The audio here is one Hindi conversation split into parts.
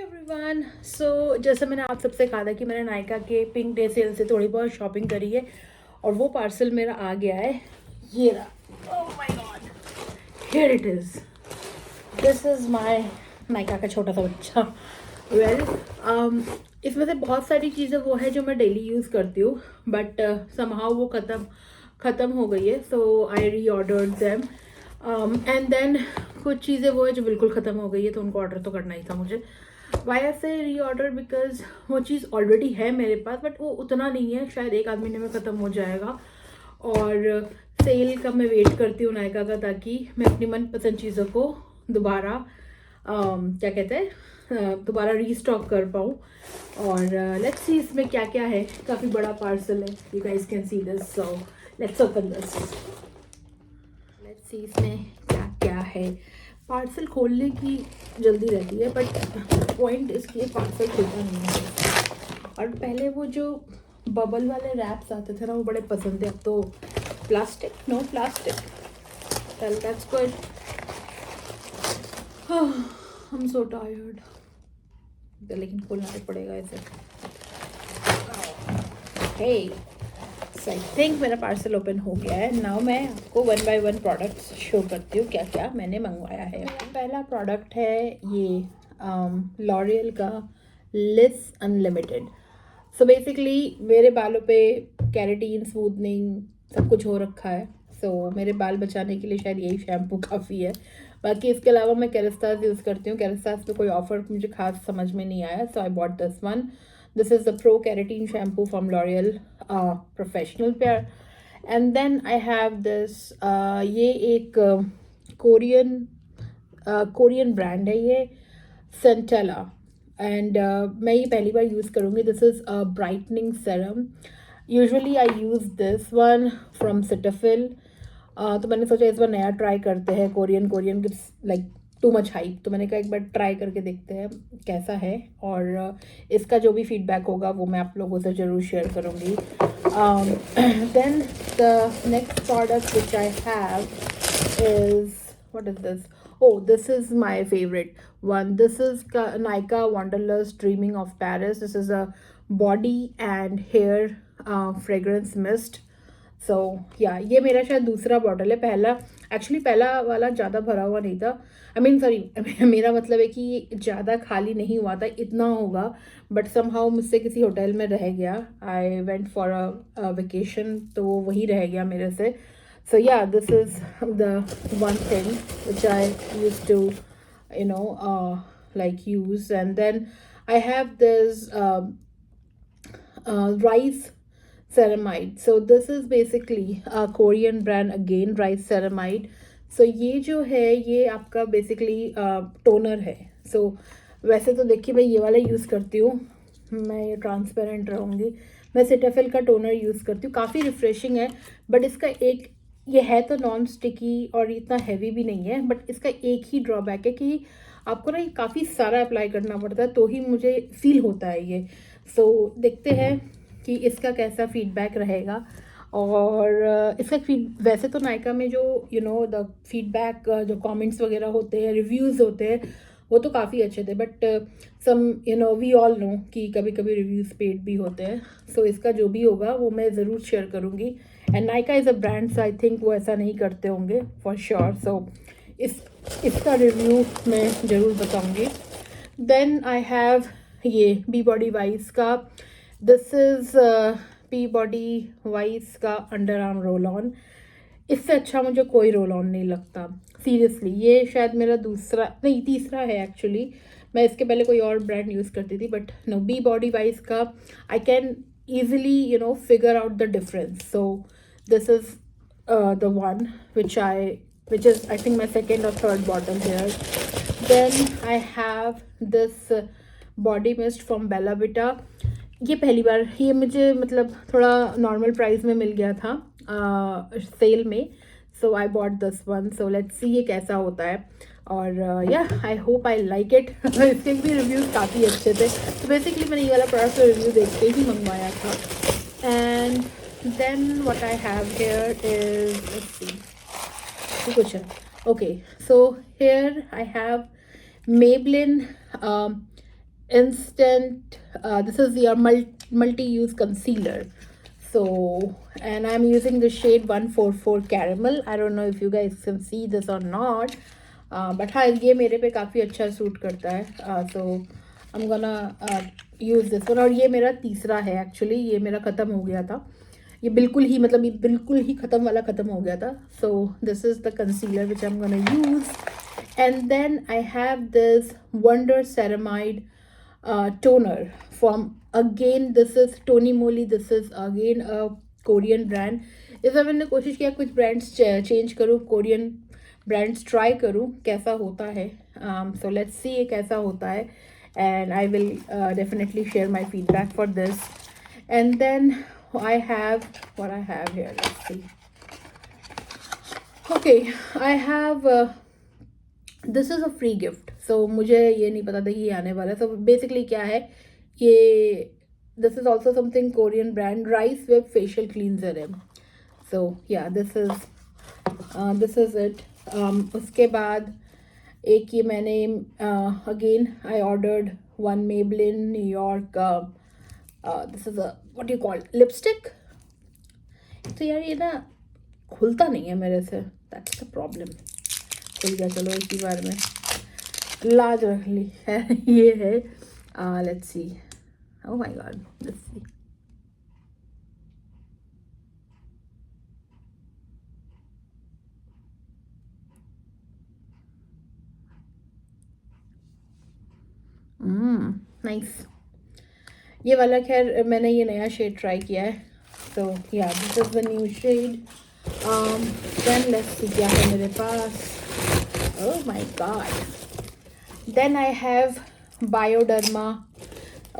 एवरीवन। सो जैसे मैंने आप सबसे कहा था कि मैंने नायका के पिंक डे सेल से थोड़ी बहुत शॉपिंग करी है और वो पार्सल मेरा आ गया है। ये रहा। Oh my God, here it is. This is my Nykaa का छोटा सा बच्चा। वेल इसमें से बहुत सारी चीज़ें वो है जो मैं डेली यूज़ करती हूँ, बट समहाउ वो ख़त्म हो गई है। सो आई री ऑर्डर्ड दैम एंड देन कुछ चीज़ें वो है जो बिल्कुल ख़त्म हो गई है, तो उनको ऑर्डर तो करना ही था मुझे। वाई आई से री ऑर्डर, बिकॉज वो चीज़ ऑलरेडी है मेरे पास, बट वो उतना नहीं है, शायद एक आध महीने में ख़त्म हो जाएगा। और सेल का मैं वेट करती हूँ नायका का, ताकि मैं अपनी मनपसंद चीज़ों को दोबारा क्या कहते हैं दोबारा रीस्टॉक कर पाऊँ। और लेट्स सी इसमें क्या क्या है। काफ़ी बड़ा पार्सल है, you guys can see this, so let's open this. Let's see इसमें क्या क्या है। पार्सल खोलने की जल्दी रहती है, बट पॉइंट इसकी पार्सल खुलता नहीं है। और पहले वो जो बबल वाले रैप्स आते थे ना, वो बड़े पसंद थे। अब तो plastic, no plastic, well that's good. I am so tired, लेकिन खोलना तो पड़ेगा इसे। हे, सो आई थिंक मेरा पार्सल ओपन हो गया है। नाउ मैं आपको 1 बाय 1 प्रोडक्ट्स शो करती हूँ क्या क्या मैंने मंगवाया है। पहला प्रोडक्ट है ये लॉरियल का लिस अनलिमिटेड। सो बेसिकली मेरे बालों पे केराटिन, स्मूथनिंग सब कुछ हो रखा है। सो मेरे बाल बचाने के लिए शायद यही शैम्पू काफ़ी है। बाकी इसके अलावा मैं केरास्टास यूज़ करती हूँ। केरास्टास पे कोई ऑफर मुझे खास समझ में नहीं आया, so I bought this one. This is the Pro Keratin shampoo from L'Oreal Professional Pair. And then I have this, ये एक कोरियन ब्रांड है ये, सेंटेला। एंड मैं ये पहली बार यूज़ करूँगी। This is a brightening serum. Usually I use this one from Cetaphil, तो मैंने सोचा इस बार नया ट्राई करते हैं। Korean like too much hype, तो मैंने कहा एक बार ट्राई करके देखते हैं कैसा है। और इसका जो भी फीडबैक होगा वो मैं आप लोगों से ज़रूर शेयर करूँगी। Then the next product which I have is, what is this? Oh, this is my favorite one. This is Nykaa Wanderlust Dreaming of Paris. This is a body and hair fragrance mist. सो या ये मेरा शायद दूसरा बॉटल है। पहला वाला ज़्यादा भरा हुआ नहीं था। आई मीन सॉरी, मेरा मतलब है कि ज़्यादा खाली नहीं हुआ था, इतना होगा, बट समहाउ मुझसे किसी होटल में रह गया। I went for a vacation, तो वो वही रह गया मेरे से। So yeah this is the one thing which I use to like use. And then I have this rice ceramide. So this is basically a Korean brand again, rice ceramide. So ये जो है ये आपका बेसिकली टोनर है। सो वैसे तो देखिए मैं ये वाला यूज़ करती हूँ, मैं ये ट्रांसपेरेंट रहूँगी। मैं सिटाफिल का टोनर यूज़ करती हूँ, काफ़ी रिफ्रेशिंग है। बट इसका एक ये है तो नॉन स्टिकी और इतना हैवी भी नहीं है, बट इसका एक ही ड्रॉबैक है कि आपको ना ये काफ़ी सारा अप्लाई करना पड़ता है, तो ही मुझे फील होता है ये। सो देखते हैं कि इसका कैसा फीडबैक रहेगा। और इसका वैसे तो नायका में जो द फीडबैक, जो कमेंट्स वगैरह होते हैं, रिव्यूज़ होते हैं, वो तो काफ़ी अच्छे थे। But some we all know कि कभी कभी रिव्यूज़ पेड भी होते हैं। सो इसका जो भी होगा वो मैं ज़रूर शेयर करूँगी। And Nykaa is a brand, so I think वो ऐसा नहीं करते होंगे फॉर श्योर। सो इसका रिव्यू मैं ज़रूर बताऊँगी। देन आई हैव ये बी बॉडी वाइज का, this is Be body wise का अंडर आर्म रोल ऑन। इससे अच्छा मुझे कोई रोल ऑन नहीं लगता, सीरियसली। ये शायद मेरा तीसरा है एक्चुअली। मैं इसके पहले कोई और ब्रांड यूज़ करती थी, but no, be body wise का I can easily figure out the difference. So this is the one which is I think my second or third bottle here. Then I have this body mist from Bella Vita. ये पहली बार, ये मुझे मतलब थोड़ा नॉर्मल प्राइस में मिल गया था सेल में। So I bought this one. So let's see ये कैसा होता है। और yeah I hope I like it. इसके भी रिव्यूज़ काफ़ी अच्छे थे, तो बेसिकली मैंने ये वाला प्रोडक्ट का रिव्यू देख के ही मंगवाया था। And then what I have here is, let's see कुछ है। Okay, so here I have Maybelline instant, this is your multi-use concealer. So, and I'm using the shade 144 caramel. I don't know if you guys can see this or not, but हाँ ये मेरे पे काफ़ी अच्छा सूट करता है. So I'm gonna use this one. और ये मेरा तीसरा है एक्चुअली, ये मेरा ख़त्म हो गया था. ये बिल्कुल ही मतलब ये बिल्कुल ही ख़त्म वाला ख़त्म हो गया था. So this is the concealer which I'm gonna use. And then I have this Wonder Ceramide toner from, again this is Tony Moly. This is again a Korean brand. इस बार मैंने कोशिश किया कुछ ब्रांड्स चेंज करूँ, कोरियन ब्रांड्स ट्राई करूँ कैसा होता है. So let's see ये कैसा होता है, and I will definitely share my feedback for this. And then I have what I have here. Let's see. Okay, I have this is a free gift. So मुझे ये नहीं पता था कि ये आने वाला है. सो बेसिकली क्या है ये, this is also something Korean brand, rice web facial cleanser है. So yeah this is it. उसके बाद एक ये मैंने again I ordered one Maybelline New York, this is a what you call lipstick. तो यार ये ना खुलता नहीं है मेरे से, दैट्स द प्रॉब्लम. खुल गया, चलो एक ही बार में लाज रख ली है. ये है, let's see. Oh my God, let's see. Nice. ये वाला खैर मैंने ये नया शेड ट्राई किया है. So yeah this is the new shade. Then let's see क्या है मेरे पास. Oh my god. Then I have Bioderma.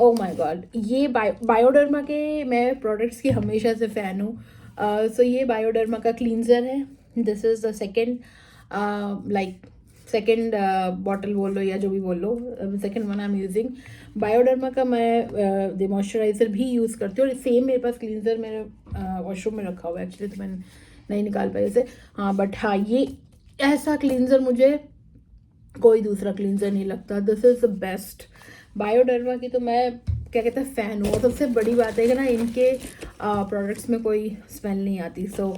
Oh my god. ये Bioderma के मैं प्रोडक्ट्स की हमेशा से फ़ैन हूँ. So ये Bioderma का क्लींजर है. This is the second bottle बोल लो या जो भी बोल लो, second one I am using. Bioderma का मैं मॉइस्चराइज़र भी यूज़ करती हूँ, और सेम मेरे पास क्लींजर मेरे वॉशरूम में रखा हुआ है एक्चुअली, तो मैं नहीं निकाल पाई उसे. हाँ बट हाँ ये ऐसा क्लींजर मुझे कोई दूसरा क्लींजर नहीं लगता. This is the best. Bioderma की तो मैं क्या कहते हैं फ़ैन हूँ. और सबसे बड़ी बात है कि ना इनके प्रोडक्ट्स में कोई स्मेल नहीं आती. सो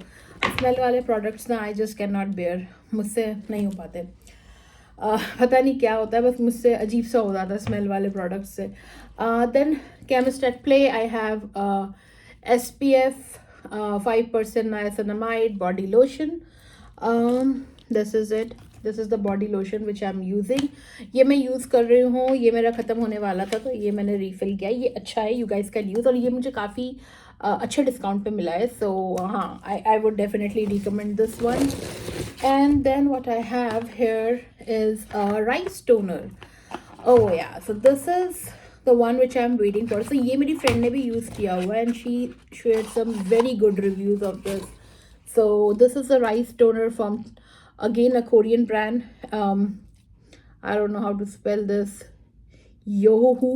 स्मेल वाले प्रोडक्ट्स ना I just can not bear, मुझसे नहीं हो पाते. पता नहीं क्या होता है, बस मुझसे अजीब सा हो जाता है स्मेल वाले प्रोडक्ट्स से. Then chemist at play I have SPF 5% niacinamide body lotion. This is it. This is the body lotion which I am using. ये मैं यूज़ कर रही हूँ, ये मेरा ख़त्म होने वाला था तो ये मैंने रीफ़िल किया. ये अच्छा है, यू गाइस कैन यूज़, और ये मुझे काफ़ी अच्छे डिस्काउंट पे मिला है. सो हाँ, I would definitely recommend this one. And then what I have here is rice toner. Oh yeah, so this is the one which I am waiting for. So ये मेरी फ्रेंड ने भी यूज़ किया हुआ है and she shared some very good reviews of this. So this is a rice toner from again a Korean brand. I don't know how to spell this. Yohu,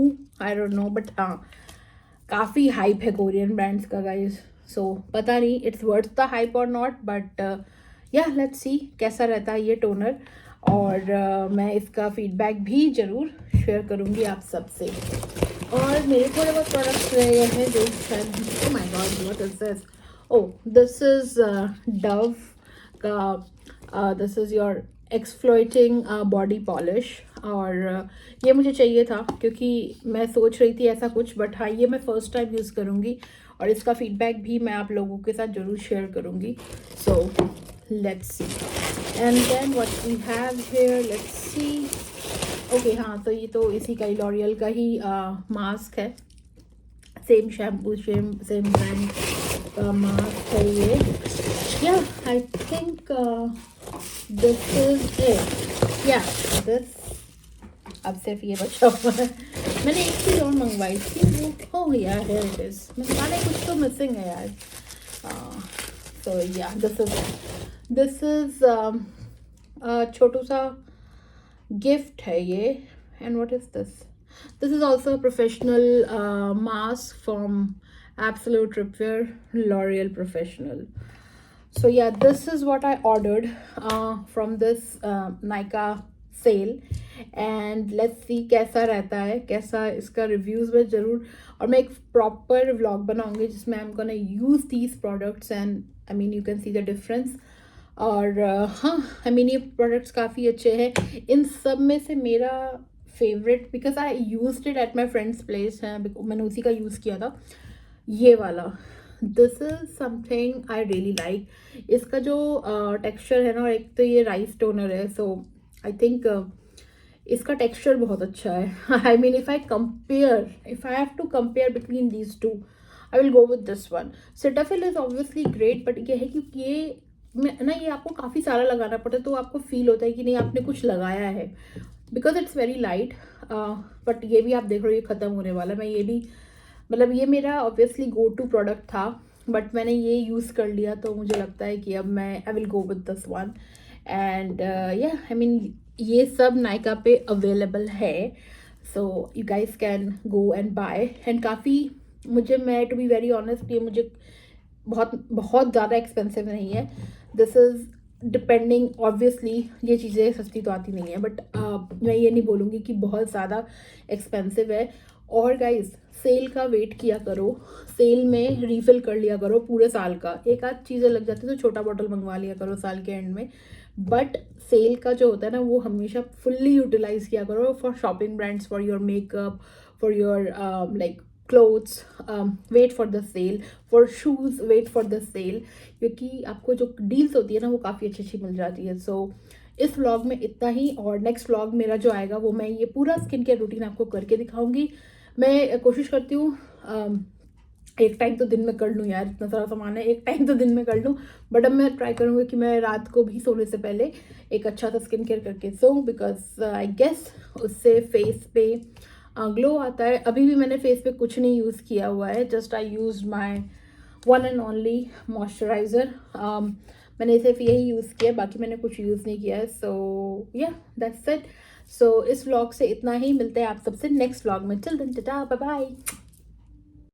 I don't know, but हाँ काफ़ी hype है Korean brands का guys. So पता नहीं it's worth the hype or not, but yeah let's see कैसा रहता है ये toner. और मैं इसका feedback भी ज़रूर शेयर करूँगी आप सबसे. और मेरे थोड़े बहुत प्रोडक्ट्स रहे हैं जो शायद, oh my god what is this. Oh, this is Dove का this is your exfoliating body polish. और ये मुझे चाहिए था क्योंकि मैं सोच रही थी ऐसा कुछ, बट हाँ ये मैं फ़र्स्ट टाइम यूज़ करूँगी और इसका फीडबैक भी मैं आप लोगों के साथ ज़रूर शेयर करूँगी. So let's see. And then what we have here, let's see. Okay हाँ, तो ये तो इसी का ही लॉरियल का ही मास्क है. सेम शैम्पू सेम ब्रांड का मास्क है ये. Yeah I think this is it. Yeah this अब सिर्फ ये बचा हुआ है. मैंने एक चीज़ और मंगवाई थी, वो हो यार हियर इट इज़. मैंने कुछ तो मिसिंग है यार. सो या दिस इज़ छोटू सा गिफ्ट है ये. And what is this. This is also a professional mask from Absolute Repair, L'Oreal Professional. So yeah, this is what I ordered from this Nykaa sale and let's see कैसा रहता है, कैसा इसका रिव्यूज़ में ज़रूर, और मैं एक प्रॉपर व्लॉग बनाऊंगी जिसमें I am gonna use these products and I mean you can see the difference. और हाँ, आई मीन ये प्रोडक्ट्स काफ़ी अच्छे हैं। इन सब में से मेरा favourite, because I used it at my friends place है, मैंने उसी का यूज़ किया था, ये वाला। This is something I really like. इसका जो टेक्सचर है ना, एक तो ये राइस टोनर है, सो आई थिंक इसका टेक्सचर बहुत अच्छा है। I mean if I have to compare between these two, I will go with this one. Cetaphil is obviously great, but ये है कि ये ना, ये आपको काफ़ी सारा लगाना पड़ता है, तो आपको फील होता है कि नहीं आपने कुछ लगाया है, because it's very light. But ये भी आप देख रहे हो ये ख़त्म होने वाला है। मैं ये भी, मतलब ये मेरा ऑब्वियसली गो टू प्रोडक्ट था, बट मैंने ये यूज़ कर लिया, तो मुझे लगता है कि अब मैं I will go with this one. And yeah I mean ये सब नायका पे अवेलेबल है, so you guys can go and buy. And काफ़ी मुझे, मैं टू बी वेरी ऑनेस्ट, ये मुझे बहुत बहुत ज़्यादा एक्सपेंसिव नहीं है। दिस इज़ डिपेंडिंग, ऑब्वियसली ये चीज़ें सस्ती तो आती नहीं है, बट मैं ये नहीं बोलूँगी कि बहुत ज़्यादा एक्सपेंसिव है। और गाइज सेल का वेट किया करो, सेल में रीफिल कर लिया करो पूरे साल का। एक आध चीज़ें लग जाती है तो छोटा बॉटल मंगवा लिया करो साल के एंड में, बट सेल का जो होता है ना, वो हमेशा फुल्ली यूटिलाइज किया करो for shopping brands, for your makeup, for your like clothes, wait for the sale, for shoes wait for the sale, क्योंकि आपको जो डील्स होती है ना वो काफ़ी अच्छी अच्छी मिल जाती है। सो इस व्लॉग में इतना ही, और नेक्स्ट व्लॉग मेरा जो आएगा वो मैं ये पूरा स्किन केयर रूटीन आपको करके दिखाऊंगी। मैं कोशिश करती हूँ एक टाइम तो दिन में कर लूँ यार, इतना सारा सामान है, एक टाइम तो दिन में कर लूँ, बट अब मैं ट्राई करूँगी कि मैं रात को भी सोने से पहले एक अच्छा सा स्किन केयर करके सोऊं, बिकॉज आई गेस उससे फेस पे ग्लो आता है। अभी भी मैंने फेस पे कुछ नहीं यूज़ किया हुआ है, just I use my one and only moisturiser. मैंने सिर्फ यही यूज़ किया, बाकी मैंने कुछ यूज़ नहीं किया है। सो या दैट्स इट। सो इस व्लॉग से इतना ही, मिलते हैं आप सबसे नेक्स्ट व्लॉग में। Till then tata, bye bye.